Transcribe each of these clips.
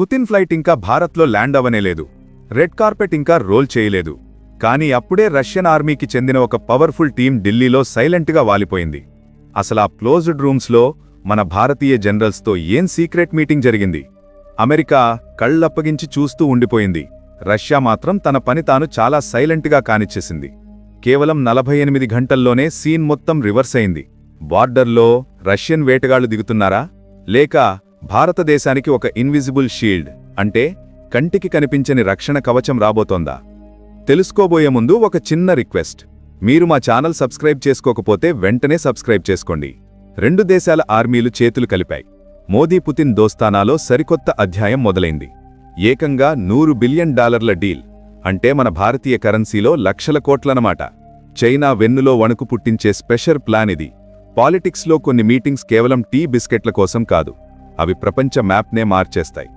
Putin flight ఇంకా భారత్లో land అవనేలేదు. Red carpet ఇంకా రోల్ చేయలేదు. కానీ అప్పుడే రష్యన్ ఆర్మీకి చెందిన ఒక పవర్ఫుల్ టీం ఢిల్లీలో సైలెంట్గా వాలిపోయింది. అసలా క్లోజ్డ్ రూమ్స్లో మన భారతీయ జనరల్స్తో ఏం సీక్రెట్ మీటింగ్ జరిగింది? అమెరికా కళ్ళప్పగించి చూస్తూ ఉండిపోయింది. రష్యా మాత్రం తన పని తాను చాలా సైలెంట్గా కానిచ్చేసింది. కేవలం 48 గంటల్లోనే సీన్ మొత్తం రివర్స్ అయింది. బార్డర్లో రష్యన్ వేటగాళ్లు దిగుతున్నారా, లేక భారతదేశానికి ఒక ఇన్విజిబుల్ షీల్డ్ అంటే కంటికి కనిపించని రక్షణ కవచం రాబోతోందా? తెలుసుకోబోయే ముందు ఒక చిన్న రిక్వెస్ట్. మీరు మా ఛానల్ సబ్స్క్రైబ్ చేసుకోకపోతే వెంటనే సబ్స్క్రైబ్ చేసుకోండి. రెండు దేశాల ఆర్మీలు చేతులు కలిపాయి. మోదీ పుతిన్ దోస్తానాలో సరికొత్త అధ్యాయం మొదలైంది. ఏకంగా $100 బిలియన్ డీల్ అంటే మన భారతీయ కరెన్సీలో లక్షల కోట్లనమాట. చైనా వెన్నులో వణుకు పుట్టించే స్పెషల్ ప్లాన్ ఇది. పాలిటిక్స్లో కొన్ని మీటింగ్స్ కేవలం టీ బిస్కెట్ల కోసం కాదు, అవి ప్రపంచ మ్యాప్నే మార్చేస్తాయి.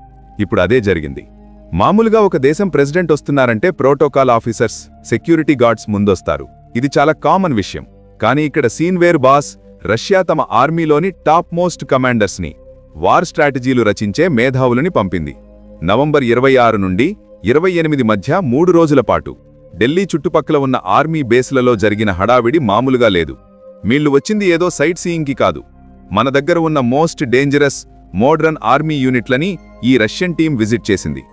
ఇప్పుడు అదే జరిగింది. మామూలుగా ఒక దేశం ప్రెసిడెంట్ వస్తున్నారంటే ప్రోటోకాల్ ఆఫీసర్స్, సెక్యూరిటీ గార్డ్స్ ముందొస్తారు. ఇది చాలా కామన్ విషయం. కానీ ఇక్కడ సీన్ వేర్ బాస్. రష్యా తమ ఆర్మీలోని టాప్ మోస్ట్ కమాండర్స్ని, వార్ స్ట్రాటజీలు రచించే మేధావులని పంపింది. నవంబర్ 26 నుండి 28 మధ్య 3 రోజుల పాటు ఢిల్లీ చుట్టుపక్కల ఉన్న ఆర్మీ బేస్లలో జరిగిన హడావిడి మామూలుగా లేదు. వీళ్లు వచ్చింది ఏదో సైట్ సీయింగ్కి కాదు. మన దగ్గర ఉన్న మోస్ట్ డేంజరస్ మోడ్రన్ ఆర్మీ యూనిట్లని ఈ రష్యన్ టీం విజిట్ చేసింది.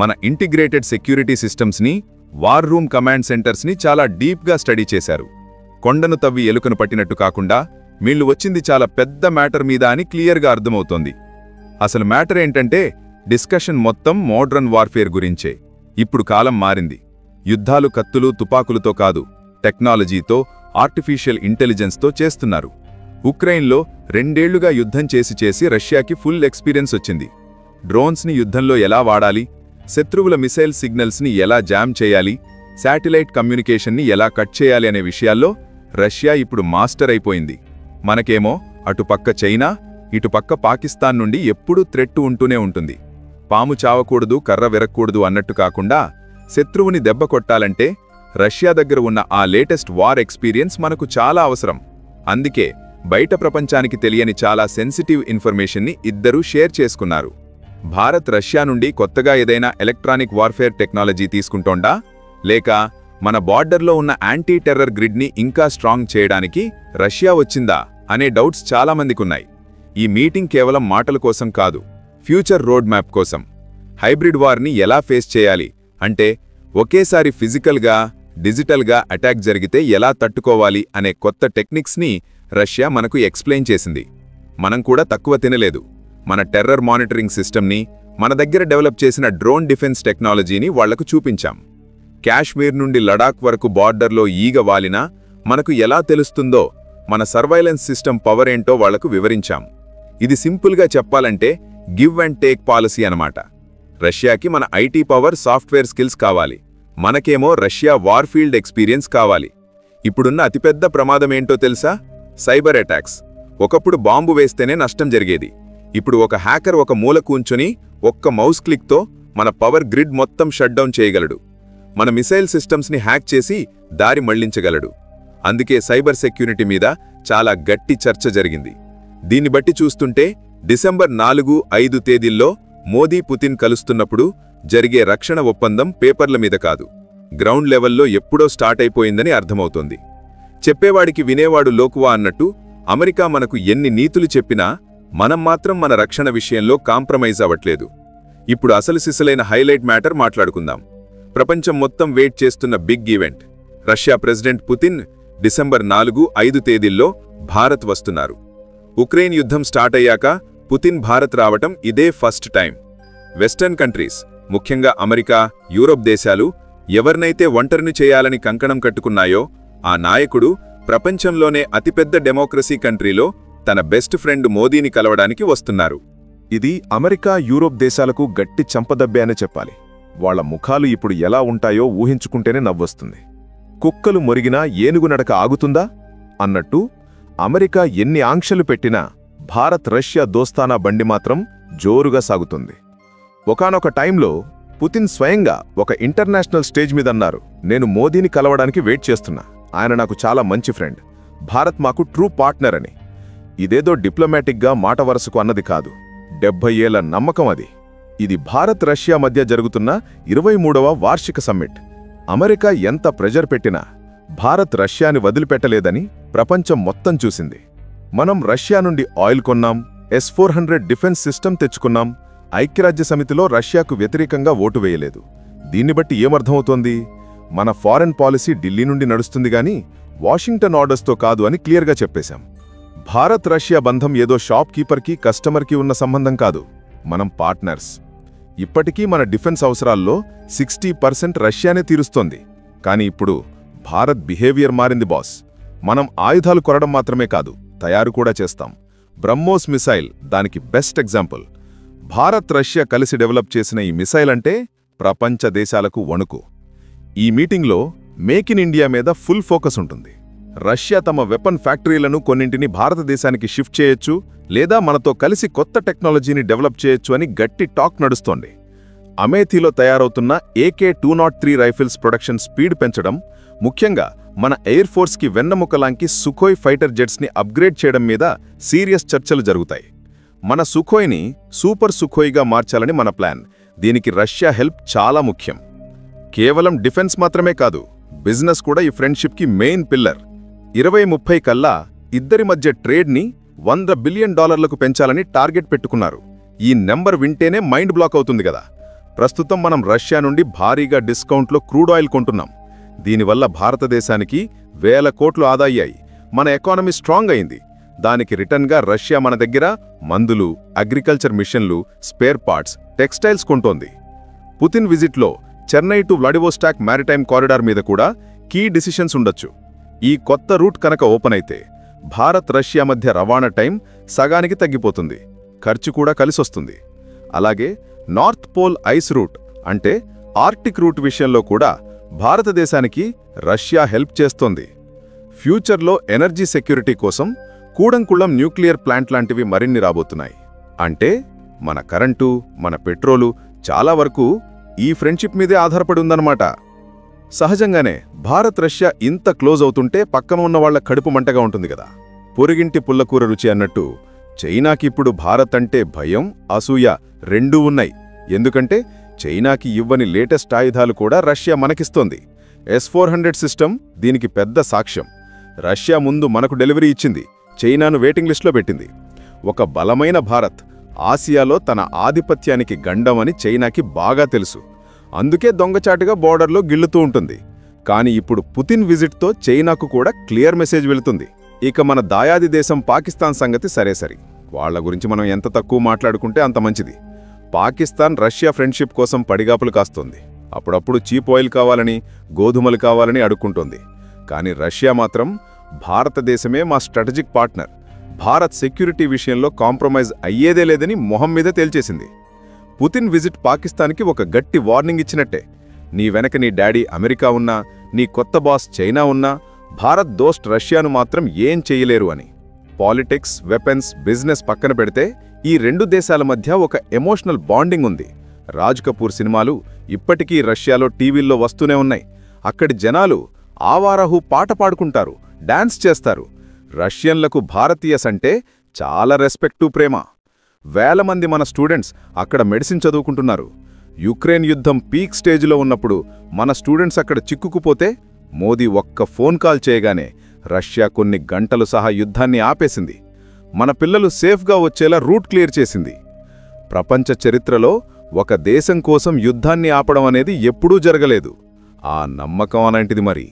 మన ఇంటిగ్రేటెడ్ సెక్యూరిటీ సిస్టమ్స్ని, వార్ రూమ్ కమాండ్ సెంటర్స్ని చాలా డీప్గా స్టడీ చేశారు. కొండను తవ్వి ఎలుకను పట్టినట్టు కాకుండా వీళ్లు వచ్చింది చాలా పెద్ద మ్యాటర్ మీద అని క్లియర్గా అర్థమవుతోంది. అసలు మ్యాటర్ ఏంటంటే డిస్కషన్ మొత్తం మోడ్రన్ వార్ఫేర్ గురించే. ఇప్పుడు కాలం మారింది. యుద్ధాలు కత్తులు తుపాకులతో కాదు, టెక్నాలజీతో, ఆర్టిఫిషియల్ ఇంటెలిజెన్స్తో చేస్తున్నారు. ఉక్రెయిన్లో 2 ఏళ్లుగా యుద్ధం చేసి రష్యాకి ఫుల్ ఎక్స్పీరియన్స్ వచ్చింది. డ్రోన్స్ని యుద్ధంలో ఎలా వాడాలి, శత్రువుల మిసైల్ సిగ్నల్స్ని ఎలా జామ్ చేయాలి, శాటిలైట్ కమ్యూనికేషన్ని ఎలా కట్ చేయాలి అనే విషయాల్లో రష్యా ఇప్పుడు మాస్టర్ అయిపోయింది. మనకేమో అటుపక్క చైనా, ఇటుపక్క పాకిస్తాన్ నుండి ఎప్పుడూ థ్రెట్ ఉంటూనే ఉంటుంది. పాము చావకూడదు, కర్ర విరక్కూడదు అన్నట్టు కాకుండా శత్రువుని దెబ్బ కొట్టాలంటే రష్యా దగ్గర ఉన్న ఆ లేటెస్ట్ వార్ ఎక్స్పీరియన్స్ మనకు చాలా అవసరం. అందుకే బయట ప్రపంచానికి తెలియని చాలా సెన్సిటివ్ ఇన్ఫర్మేషన్ని ఇద్దరూ షేర్ చేసుకున్నారు. భారత్ రష్యా నుండి కొత్తగా ఏదైనా ఎలక్ట్రానిక్ వార్ఫేర్ టెక్నాలజీ తీసుకుంటోండా, లేక మన బార్డర్లో ఉన్న యాంటీ టెర్రర్ గ్రిడ్ని ఇంకా స్ట్రాంగ్ చేయడానికి రష్యా వచ్చిందా అనే డౌట్స్ చాలామందికున్నాయి. ఈ మీటింగ్ కేవలం మాటల కోసం కాదు, ఫ్యూచర్ రోడ్ మ్యాప్ కోసం. హైబ్రిడ్ వార్ని ఎలా ఫేస్ చేయాలి అంటే ఒకేసారి ఫిజికల్గా, డిజిటల్గా అటాక్ జరిగితే ఎలా తట్టుకోవాలి అనే కొత్త టెక్నిక్స్ని రష్యా మనకు ఎక్స్ప్లెయిన్ చేసింది. మనం కూడా తక్కువ తినలేదు. మన టెర్రర్ మానిటరింగ్ సిస్టమ్ని, మన దగ్గర డెవలప్ చేసిన డ్రోన్ డిఫెన్స్ టెక్నాలజీని వాళ్లకు చూపించాం. కాశ్మీర్ నుండి లడాక్ వరకు బార్డర్లో ఈగ వాలినా మనకు ఎలా తెలుస్తుందో మన సర్వైలెన్స్ సిస్టమ్ పవర్ ఏంటో వాళ్లకు వివరించాం. ఇది సింపుల్గా చెప్పాలంటే గివ్ అండ్ టేక్ పాలసీ అనమాట. రష్యాకి మన ఐటీ పవర్, సాఫ్ట్వేర్ స్కిల్స్ కావాలి, మనకేమో రష్యా వార్ఫీల్డ్ ఎక్స్పీరియన్స్ కావాలి. ఇప్పుడున్న అతిపెద్ద ప్రమాదమేంటో తెలుసా? Cyber attacks. ఒకప్పుడు బాంబు వేస్తేనే నష్టం జరిగేది. ఇప్పుడు ఒక హ్యాకర్ ఒక మూల కూంచుని ఒక్క మౌస్ క్లిక్తో మన పవర్ గ్రిడ్ మొత్తం షట్డౌన్ చేయగలడు. మన మిసైల్ సిస్టమ్స్ని హ్యాక్ చేసి దారి మళ్లించగలడు. అందుకే సైబర్ సెక్యూరిటీ మీద చాలా గట్టి చర్చ జరిగింది. దీన్ని బట్టి చూస్తుంటే డిసెంబర్ 4-5 తేదీల్లో మోదీ పుతిన్ కలుస్తున్నప్పుడు జరిగే రక్షణ ఒప్పందం పేపర్ల మీద కాదు, గ్రౌండ్ లెవెల్లో ఎప్పుడో స్టార్ట్ అయిపోయిందని అర్థమవుతోంది. చెప్పేవాడికి వినేవాడు లోకువా అన్నట్టు అమెరికా మనకు ఎన్ని నీతులు చెప్పినా మనం మాత్రం మన రక్షణ విషయంలో కాంప్రమైజ్ అవ్వట్లేదు. ఇప్పుడు అసలు సిసలైన హైలైట్ మ్యాటర్ మాట్లాడుకుందాం. ప్రపంచం మొత్తం వెయిట్ చేస్తున్న big event. Russia president Putin December 4-5 తేదీల్లో భారత్ వస్తున్నారు. ఉక్రెయిన్ యుద్ధం స్టార్ట్ అయ్యాక పుతిన్ భారత్ రావటం ఇదే ఫస్ట్ టైం. వెస్టర్న్ కంట్రీస్, ముఖ్యంగా అమెరికా, యూరోప్ దేశాలు ఎవరినైతే ఒంటరిని చేయాలని కంకణం కట్టుకున్నాయో ఆ నాయకుడు ప్రపంచంలోనే అతిపెద్ద డెమోక్రసీ కంట్రీలో తన బెస్ట్ ఫ్రెండ్ మోదీని కలవడానికి వస్తున్నారు. ఇది అమెరికా, యూరోప్ దేశాలకు గట్టి చంపదబ్బే అని చెప్పాలి. వాళ్ల ముఖాలు ఇప్పుడు ఎలా ఉంటాయో ఊహించుకుంటేనే నవ్వొస్తుంది. కుక్కలు మొరిగినా ఏనుగు నడక ఆగుతుందా అన్నట్టు అమెరికా ఎన్ని ఆంక్షలు పెట్టినా భారత్ రష్యా దోస్తానా బండి మాత్రం జోరుగా సాగుతుంది. ఒకానొక టైంలో పుతిన్ స్వయంగా ఒక ఇంటర్నేషనల్ స్టేజ్ మీద అన్నారు, నేను మోదీని కలవడానికి వెయిట్ చేస్తున్నా, ఆయన నాకు చాలా మంచి ఫ్రెండ్, భారత్ మాకు ట్రూ పార్ట్నర్ అని. ఇదేదో డిప్లొమాటిక్గా మాట వరసకు అన్నది కాదు, 70 ఏళ్ల నమ్మకం అది. ఇది భారత్-రష్యా మధ్య జరుగుతున్న 23వ వార్షిక సమ్మిట్. అమెరికా ఎంత ప్రెజర్ పెట్టినా భారత్ రష్యాని వదిలిపెట్టలేదని ప్రపంచం మొత్తం చూసింది. మనం రష్యా నుండి ఆయిల్ కొన్నాం, S-400 డిఫెన్స్ సిస్టమ్ తెచ్చుకున్నాం, ఐక్యరాజ్య సమితిలో రష్యాకు వ్యతిరేకంగా ఓటు వేయలేదు. దీన్ని బట్టి ఏమర్థమవుతోంది? మన ఫారెన్ పాలసీ ఢిల్లీ నుండి నడుస్తుంది గాని వాషింగ్టన్ ఆర్డర్స్తో కాదు అని క్లియర్గా చెప్పేశాం. భారత్-రష్యా బంధం ఏదో షాప్ కీపర్కి కస్టమర్కి ఉన్న సంబంధం కాదు. మనం పార్ట్నర్స్. ఇప్పటికీ మన డిఫెన్స్ అవసరాల్లో 60% రష్యానే తీరుస్తోంది. కానీ ఇప్పుడు భారత్ బిహేవియర్ మారింది బాస్. మనం ఆయుధాలు కొనడం మాత్రమే కాదు, తయారు కూడా చేస్తాం. బ్రహ్మోస్ మిసైల్ దానికి బెస్ట్ ఎగ్జాంపుల్. భారత్-రష్యా కలిసి డెవలప్ చేసిన ఈ మిసైల్ అంటే ప్రపంచ దేశాలకు వణుకు. ఈ మీటింగ్లో మేక్ ఇన్ ఇండియా మీద ఫుల్ ఫోకస్ ఉంటుంది. రష్యా తమ వెపన్ ఫ్యాక్టరీలను కొన్నింటిని భారతదేశానికి షిఫ్ట్ చేయొచ్చు, లేదా మనతో కలిసి కొత్త టెక్నాలజీని డెవలప్ చేయొచ్చు అని గట్టి టాక్ నడుస్తోంది. అమేథీలో తయారవుతున్న AK-203 రైఫిల్స్ ప్రొడక్షన్ స్పీడ్ పెంచడం, ముఖ్యంగా మన ఎయిర్ ఫోర్స్కి వెన్నముకలాంకి సుఖోయ్ ఫైటర్ జెట్స్ని అప్గ్రేడ్ చేయడం మీద సీరియస్ చర్చలు జరుగుతాయి. మన సుఖోయ్ని సూపర్ సుఖోయ్గా మార్చాలని మన ప్లాన్. దీనికి రష్యా హెల్ప్ చాలా ముఖ్యం. కేవలం డిఫెన్స్ మాత్రమే కాదు, బిజినెస్ కూడా ఈ ఫ్రెండ్షిప్కి మెయిన్ పిల్లర్. 2030 కల్లా ఇద్దరి మధ్య ట్రేడ్ని $100 బిలియన్ పెంచాలని టార్గెట్ పెట్టుకున్నారు. ఈ నెంబర్ వింటేనే మైండ్ బ్లాక్ అవుతుంది కదా. ప్రస్తుతం మనం రష్యా నుండి భారీగా డిస్కౌంట్లో క్రూడ్ ఆయిల్ కొంటున్నాం. దీనివల్ల భారతదేశానికి వేల కోట్లు ఆదా అయ్యాయి. మన ఎకానమీ స్ట్రాంగ్ అయింది. దానికి రిటర్న్గా రష్యా మన దగ్గర మందులు, అగ్రికల్చర్ మిషన్లు, స్పేర్ పార్ట్స్, టెక్స్టైల్స్ కొంటోంది. పుతిన్ విజిట్లో Chennai to Vladivostok maritime corridor మీద కూడా కీ డిసిషన్స్ ఉండొచ్చు. ఈ కొత్త రూట్ కనుక ఓపెన్ అయితే భారత్-రష్యా మధ్య రవాణా టైం సగానికి తగ్గిపోతుంది, ఖర్చు కూడా కలిసొస్తుంది. అలాగే నార్త్ పోల్ ఐస్ రూట్ అంటే ఆర్క్టిక్ రూట్ విషయంలో కూడా భారతదేశానికి రష్యా హెల్ప్ చేస్తోంది. ఫ్యూచర్లో ఎనర్జీ సెక్యూరిటీ కోసం కూడంకుళం న్యూక్లియర్ ప్లాంట్ లాంటివి మరిన్ని రాబోతున్నాయి. అంటే మన కరెంటు, మన పెట్రోలు చాలా వరకు ఈ ఫ్రెండ్షిప్ మీదే ఆధారపడి ఉందన్నమాట. సహజంగానే భారత్-రష్యా ఇంత క్లోజ్ అవుతుంటే పక్కన ఉన్న వాళ్ల కడుపు మంటగా ఉంటుంది కదా. పొరుగింటి పుల్లకూర రుచి అన్నట్టు చైనాకి ఇప్పుడు భారత్ అంటే భయం, అసూయ రెండూ ఉన్నాయి. ఎందుకంటే చైనాకి ఇవ్వని లేటెస్ట్ ఆయుధాలు కూడా రష్యా మనకిస్తోంది. S-400 సిస్టమ్ దీనికి పెద్ద సాక్ష్యం. రష్యా ముందు మనకు డెలివరీ ఇచ్చింది, చైనాను వెయిటింగ్ లిస్టులో పెట్టింది. ఒక బలమైన భారత్ ఆసియాలో తన ఆధిపత్యానికి గండమని చైనాకి బాగా తెలుసు. అందుకే దొంగచాటుగా బోర్డర్లో గిల్లుతూ ఉంటుంది. కానీ ఇప్పుడు పుతిన్ విజిట్తో చైనాకు కూడా క్లియర్ మెసేజ్ వెళుతుంది. ఇక మన దాయాది దేశం పాకిస్తాన్ సంగతి సరేసరి. వాళ్ల గురించి మనం ఎంత తక్కువ మాట్లాడుకుంటే అంత మంచిది. పాకిస్తాన్ రష్యా ఫ్రెండ్షిప్ కోసం పడిగాపులు కాస్తోంది. అప్పుడప్పుడు చీప్ ఆయిల్ కావాలని, గోధుమలు కావాలని అడుక్కుంటోంది. కానీ రష్యా మాత్రం భారతదేశమే మా స్ట్రాటజిక్ పార్ట్నర్, భారత్ సెక్యూరిటీ విషయంలో కాంప్రమైజ్ అయ్యేదే లేదని మొహం మీద తేల్చేసింది. పుతిన్ విజిట్ పాకిస్తాన్కి ఒక గట్టి వార్నింగ్ ఇచ్చినట్టే. నీ వెనక నీ డాడీ అమెరికా ఉన్నా, నీ కొత్త బాస్ చైనా ఉన్నా, భారత్ దోస్ట్ రష్యాను మాత్రం ఏం చెయ్యలేరు అని. పాలిటిక్స్, వెపన్స్, బిజినెస్ పక్కన పెడితే ఈ రెండు దేశాల మధ్య ఒక ఎమోషనల్ బాండింగ్ ఉంది. రాజ్ కపూర్ సినిమాలు ఇప్పటికీ రష్యాలో టీవీల్లో వస్తూనే ఉన్నాయి. అక్కడి జనాలు ఆవారాహు పాట పాడుకుంటారు, డాన్స్ చేస్తారు. రష్యన్లకు భారతీయస్ అంటే చాలా రెస్పెక్టు, ప్రేమ. వేల మంది మన స్టూడెంట్స్ అక్కడ మెడిసిన్ చదువుకుంటున్నారు. యుక్రెయిన్ యుద్ధం పీక్ స్టేజ్లో ఉన్నప్పుడు మన స్టూడెంట్స్ అక్కడ చిక్కుకుపోతే మోదీ ఒక్క ఫోన్ కాల్ చేయగానే రష్యా కొన్ని గంటలు సహా యుద్ధాన్ని ఆపేసింది. మన పిల్లలు సేఫ్గా వచ్చేలా రూట్ క్లియర్ చేసింది. ప్రపంచ చరిత్రలో ఒక దేశం కోసం యుద్ధాన్ని ఆపడం అనేది ఎప్పుడూ జరగలేదు. ఆ నమ్మకం అలాంటిది. మరి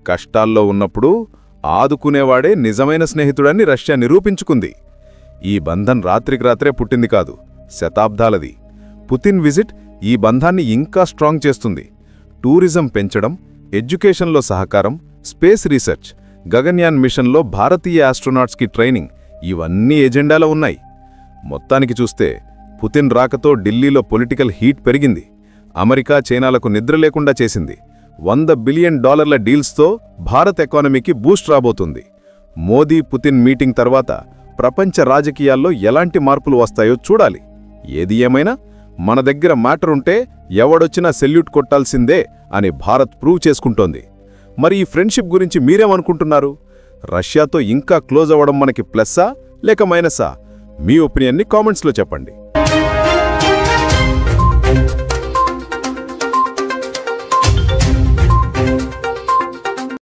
కష్టాల్లో ఉన్నప్పుడు ఆదుకునేవాడే నిజమైన స్నేహితుడని రష్యా నిరూపించుకుంది. ఈ బంధం రాత్రికి రాత్రే పుట్టింది కాదు, శతాబ్దాలది. పుతిన్ విజిట్ ఈ బంధాన్ని ఇంకా స్ట్రాంగ్ చేస్తుంది. టూరిజం పెంచడం, ఎడ్యుకేషన్లో సహకారం, స్పేస్ రీసెర్చ్, గగన్యాన్ మిషన్లో భారతీయ ఆస్ట్రోనాట్స్కి ట్రైనింగ్, ఇవన్నీ ఎజెండాలో ఉన్నాయి. మొత్తానికి చూస్తే పుతిన్ రాకతో ఢిల్లీలో పొలిటికల్ హీట్ పెరిగింది. అమెరికా చైనాలకు నిద్ర లేకుండా చేసింది. $100 బిలియన్ డీల్స్తో భారత్ ఎకానమీకి బూస్ట్ రాబోతుంది. మోదీ పుతిన్ మీటింగ్ తర్వాత ప్రపంచ రాజకీయాల్లో ఎలాంటి మార్పులు వస్తాయో చూడాలి. ఏది ఏమైనా మన దగ్గర మ్యాటర్ ఉంటే ఎవడొచ్చినా సెల్యూట్ కొట్టాల్సిందే అని భారత్ ప్రూవ్ చేసుకుంటోంది. మరి ఈ ఫ్రెండ్షిప్ గురించి మీరేమనుకుంటున్నారు? రష్యాతో ఇంకా క్లోజ్ అవ్వడం మనకి ప్లస్సా లేక మైనసా? మీ ఒపీనియన్ని కామెంట్స్లో చెప్పండి.